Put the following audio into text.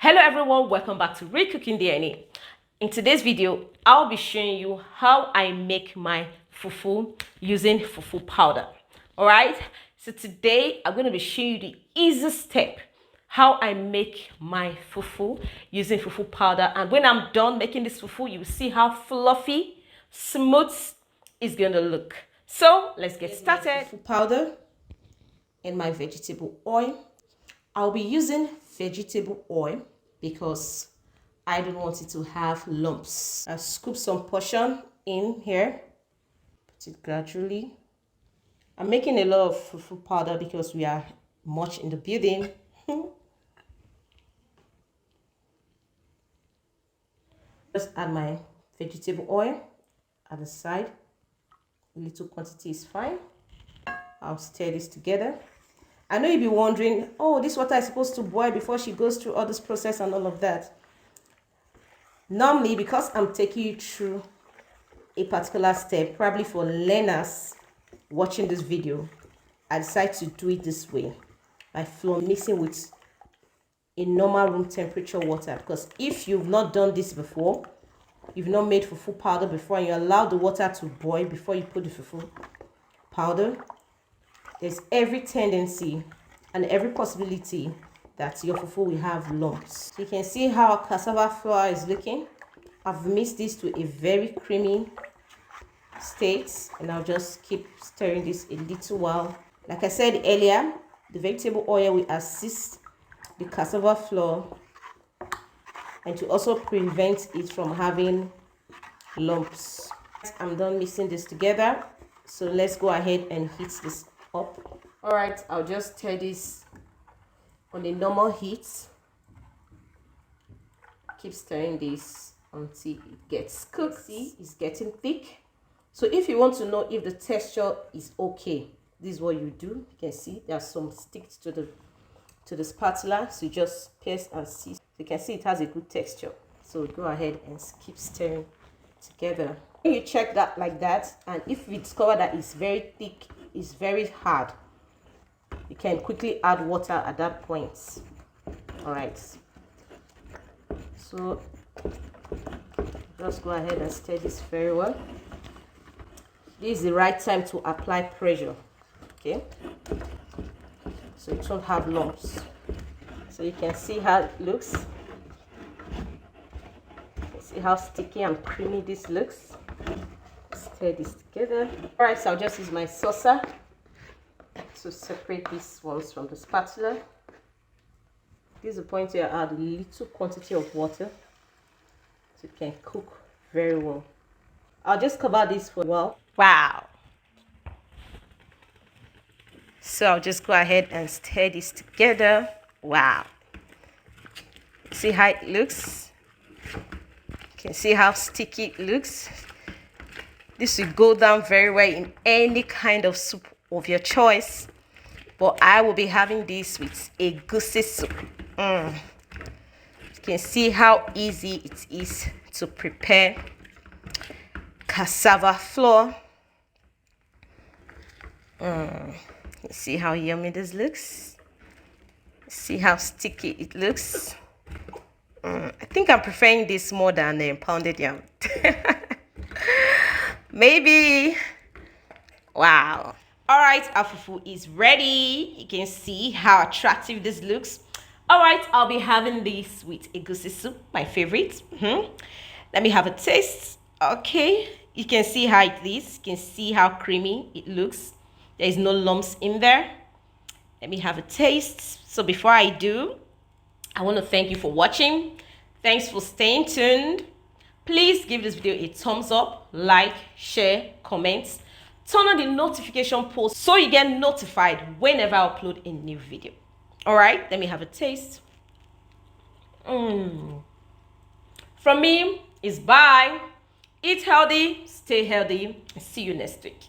Hello everyone, welcome back to Real Cooking DNA. In today's video, I'll be showing you how I make my fufu using fufu powder. Alright, so today I'm going to be showing you the easiest step how I make my fufu using fufu powder. And when I'm done making this fufu, you will see how fluffy, smooth it's going to look. So let's get started. Fufu powder and my vegetable oil. I'll be using vegetable oil because I don't want it to have lumps. I scoop some portion in here, put it gradually. I'm making a lot of fufu powder because we are much in the building. Just add my vegetable oil at the side. A little quantity is fine. I'll stir this together. I know you'll be wondering, oh, this water is supposed to boil before she goes through all this process and all of that. Normally, because I'm taking you through a particular step, probably for learners watching this video, I decided to do it this way. My flour mixing with a normal room temperature water. Because if you've not done this before, you've not made fufu powder before, and you allow the water to boil before you put the fufu powder, there's every tendency and every possibility that your fufu will have lumps. So you can see how cassava flour is looking. I've mixed this to a very creamy state, and I'll just keep stirring this a little while. Like I said earlier, the vegetable oil will assist the cassava flour and to also prevent it from having lumps. I'm done mixing this together, so let's go ahead and heat this up. All right, I'll just stir this on a normal heat. Keep stirring this until it gets cooked. See, it's getting thick. So if you want to know if the texture is okay, this is what you do. You can see there's some sticks to the spatula, so you just pierce and see. So you can see it has a good texture. So go ahead and keep stirring together. When you check that like that, and if you discover that it's very thick, it's very hard, you can quickly add water at that point. All right, so just go ahead and stir this very well. This is the right time to apply pressure, okay, so it won't have lumps. So you can see how it looks. See how sticky and creamy this looks. Stir this together. All right, so I'll just use my saucer to separate these ones from the spatula. This is the point where I add a little quantity of water so it can cook very well. I'll just cover this for a while. Wow. So I'll just go ahead and stir this together. Wow. See how it looks? You can see how sticky it looks. This will go down very well in any kind of soup of your choice. But I will be having this with Egusi soup. You can see how easy it is to prepare cassava flour. You see how yummy this looks? See how sticky it looks? I think I'm preferring this more than pounded yam. Maybe. Wow. All right, our fufu is ready. You can see how attractive this looks. All right, I'll be having this with egusi soup, my favorite. Let me have a taste. Okay, you can see how it is. You can see how creamy it looks. There is no lumps in there. Let me have a taste. So before I do, I want to thank you for watching. Thanks for staying tuned. Please give this video a thumbs up, like, share, comment. Turn on the notification post so you get notified whenever I upload a new video. All right, let me have a taste. From me, it's bye. Eat healthy, stay healthy, and see you next week.